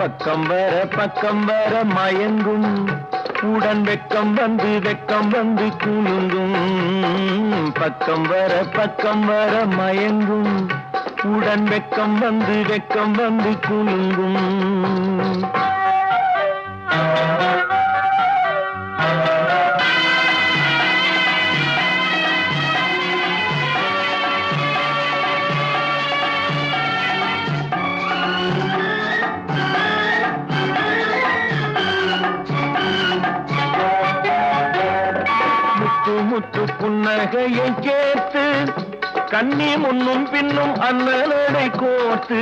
பக்கம் வர மயங்கும் உடன் வெக்கம் வந்து குலுங்கும் பக்கம் வர மயங்கும் உடன் வெக்கம் வந்து குலுங்கும் முத்து புன்னகையை கேட்டு கண்ணி முன்னும் பின்னும் அண்ணனடை கோத்து